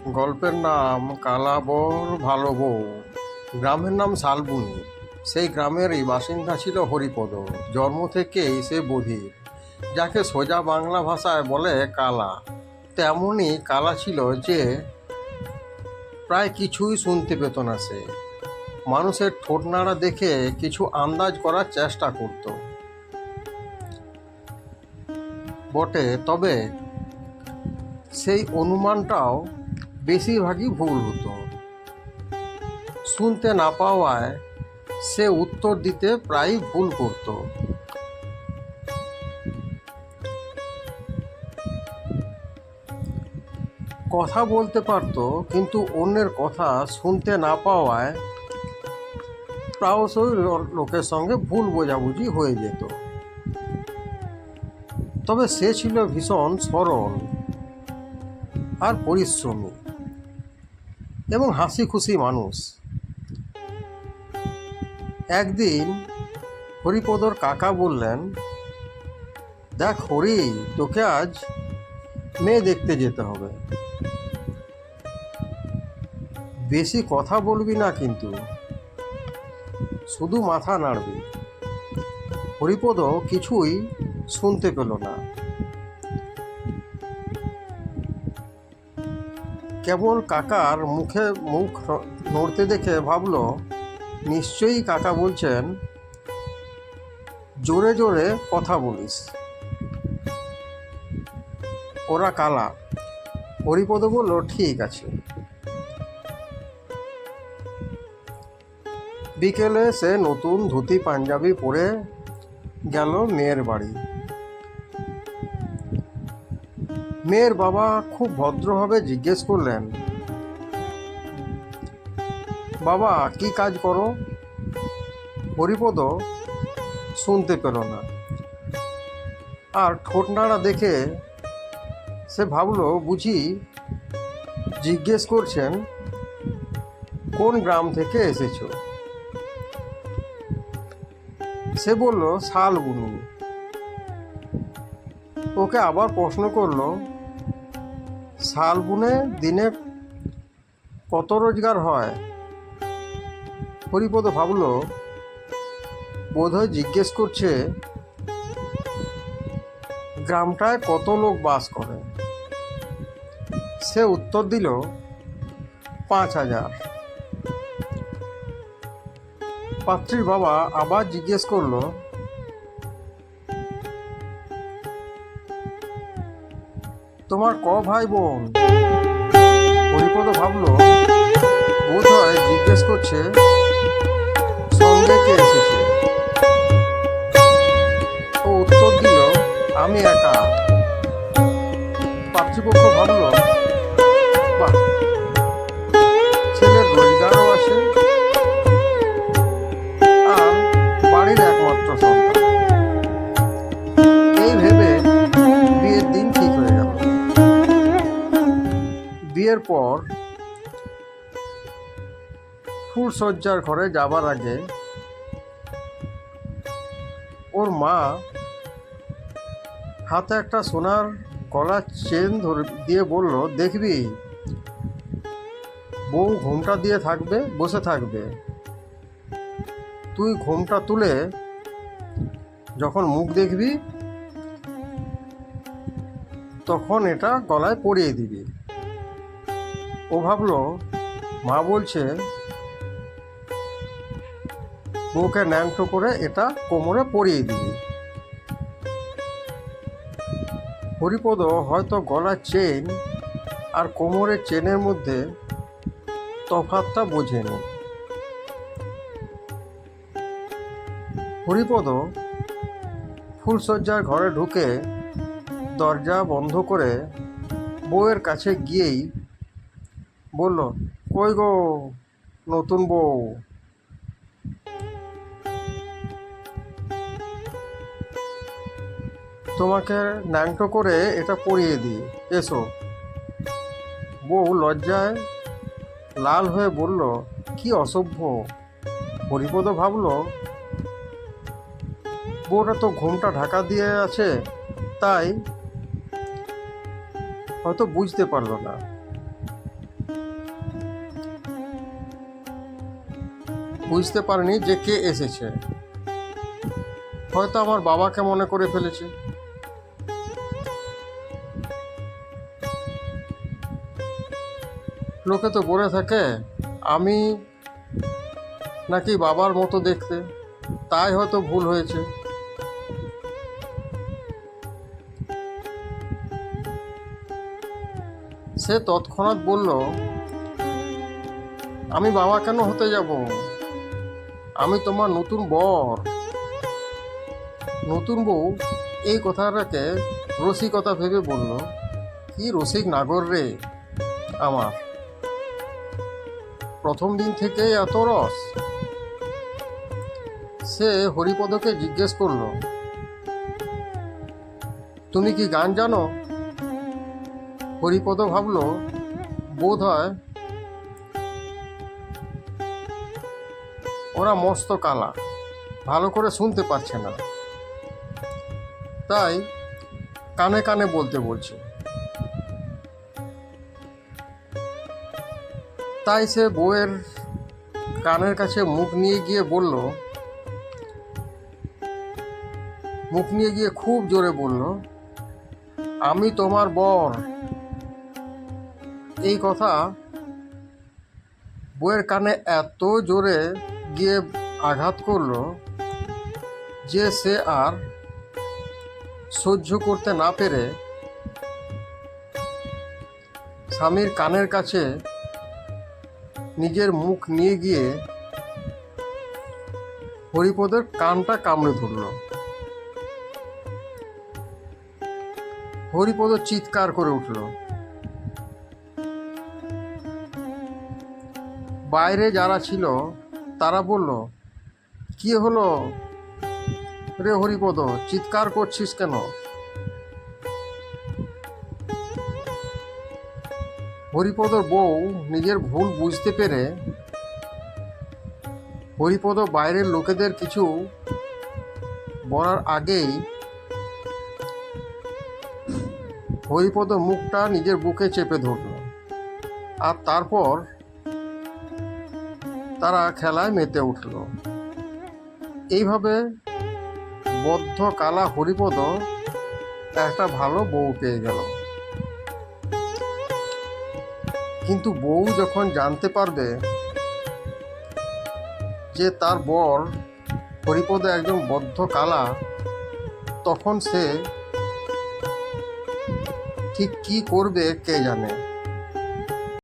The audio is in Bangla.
গল্পের নাম কালা বর ভালো বউ। গ্রামের নাম শালবুনি। সেই গ্রামেরই বাসিন্দা ছিল হরিপদ। জন্ম থেকেই সে বধির, যাকে সোজা বাংলা ভাষায় বলে কালা। তেমনই কালা ছিল যে প্রায় কিছুই শুনতে পেত না সে। মানুষের ঠোঁট নাড়া দেখে কিছু আন্দাজ করার চেষ্টা করত বটে, তবে সেই অনুমানটাও বেশিরভাগই ভুল হতো। শুনতে না পাওয়ায় সে উত্তর দিতে প্রায়ই ভুল করত। কথা বলতে পারত, কিন্তু অন্যের কথা শুনতে না পাওয়ায় প্রায়শই লোকের সঙ্গে ভুল বোঝাবুঝি হয়ে যেত। তবে সে ছিল ভীষণ সরল আর পরিশ্রমী এবং হাসি খুশি মানুষ। একদিন হরিপদর কাকা বললেন, দেখ হরি, তোকে আজ মেয়ে দেখতে যেতে হবে। বেশি কথা বলবি না, কিন্তু শুধু মাথা নাড়বি। হরিপদ কিছুই শুনতে পেল না, কেবল কাকার মুখ নড়তে দেখে ভাবল, নিশ্চয়ই কাকা বলছেন জোরে জোরে কথা বলিস, ওরা কালা। হরিপদ বলল, ঠিক আছে। বিকেলে সে নতুন ধুতি পাঞ্জাবি পরে গেল মেয়ের বাড়ি। মেয়ের বাবা খুব ভদ্রভাবে জিজ্ঞেস করলেন, বাবা কি কাজ করো? হরিপদ শুনতে পেল না, আর ঠোঁট নাড়া দেখে সে ভাবল বুঝি জিজ্ঞেস করছেন কোন গ্রাম থেকে এসেছো। সে বলল, শালবুনি। ওকে আবার প্রশ্ন করলো, শালবুনে দিনে কত রোজগার হয়? হরিপদ ভাবল বোধহয় জিজ্ঞেস করছে গ্রামটায় কত লোক বাস করে। সে উত্তর দিল, 5,000। পাত্রীর বাবা আবার জিজ্ঞেস করলো, তোমার ক ভাই বোন? হরিপদ ভাবল বোধহয় জিজ্ঞেস করছে সঙ্গে কে এসেছে। ও উত্তর দিল, আমি একা। পাত্রীপক্ষ ভাবল, বাহ, ছেলের রোজগারও আছে আর বাড়ির একমাত্র সন্তান। এই ভেবে বিয়ের দিন ঠিক হয়ে গেল। বিয়ের পর ফুলশয্যার ঘরে যাবার আগে ওর মা হাতে একটা সোনার গলার চেন দিয়ে বলল, দেখবি বউ ঘোমটা দিয়ে থাকবে, বসে থাকবে। তুই ঘোমটা তুলে যখন মুখ দেখবি তখন এটা গলায় পরিয়ে দিবি। ও ভাবল মা বলছে বউকে ন্যাংটো করে এটা কোমরে পরিয়ে দিবি। হরিপদ হয়তো গলার চেন আর কোমরের চেনের মধ্যে তফাৎটা বোঝেনি। হরিপদ ফুলশয্যার ঘরে ঢুকে দরজা বন্ধ করে বউয়ের কাছে গিয়েই বলল, কই গো নতুন বউ, তোমাকে ন্যাংটো করে এটা পরিয়ে দিই, এসো। বউ লজ্জায় লাল হয়ে বলল, কি অসভ্য। হরিপদ ভাবল বউটা তো ঘুমটা ঢাকা দিয়ে আছে, তাই হয়তো বুঝতে পারল না। বুঝতে পারেনি যে কে এসেছে। হয়তো আমার বাবাকে মনে করে ফেলেছে। লোকে তো বলে থাকে আমি নাকি বাবার মতো দেখতে, তাই হয়তো ভুল হয়েছে। সে তৎক্ষণাৎ বলল, আমি বাবা কেন হতে যাব? আমি তোমার নতুন বর। নতুন বউ এই কথাটাকে রসিকতা ভেবে বলল, কি রসিক নাগর রে আমার, প্রথম দিন থেকেই এত রস। সে হরিপদকে জিজ্ঞেস করল, তুমি কি গান জানো? হরিপদ ভাবল বোধ হয় ওরা মস্ত কালা, ভালো করে শুনতে পাচ্ছে না, তাই কানে কানে বলতে বলছে। তাই সে বউয়ের কানের কাছে মুখ নিয়ে গিয়ে খুব জোরে বলল, আমি তোমার বর। এই কথা বউয়ের কানে এত জোরে গিয়ে আঘাত করলো যে সে আর সহ্য করতে না পেরে স্বামীর কানের কাছে নিজের মুখ নিয়ে গিয়ে হরিপদের কানটা কামড়ে ধরল। হরিপদ চিৎকার করে উঠল। বাইরে যারা ছিল তারা বলল, কি হলো রে হরিপদ, চিৎকার করছিস কেন? হরিপদর বউ নিজের ভুল বুঝতে পেরে হরিপদ বাইরের লোকেদের কিছু বলার আগেই হরিপদ মুখটা নিজের বুকে চেপে ধরল, আর তারপর তারা খেলায় মেতে উঠল। এইভাবে বদ্ধ কালা হরিপদ একটা ভালো বউ পেয়ে গেল। কিন্তু বউ যখন জানতে পারবে যে তার বর হরিপদ একজন বদ্ধ কালা, তখন সে ঠিক কি করবে কে জানে।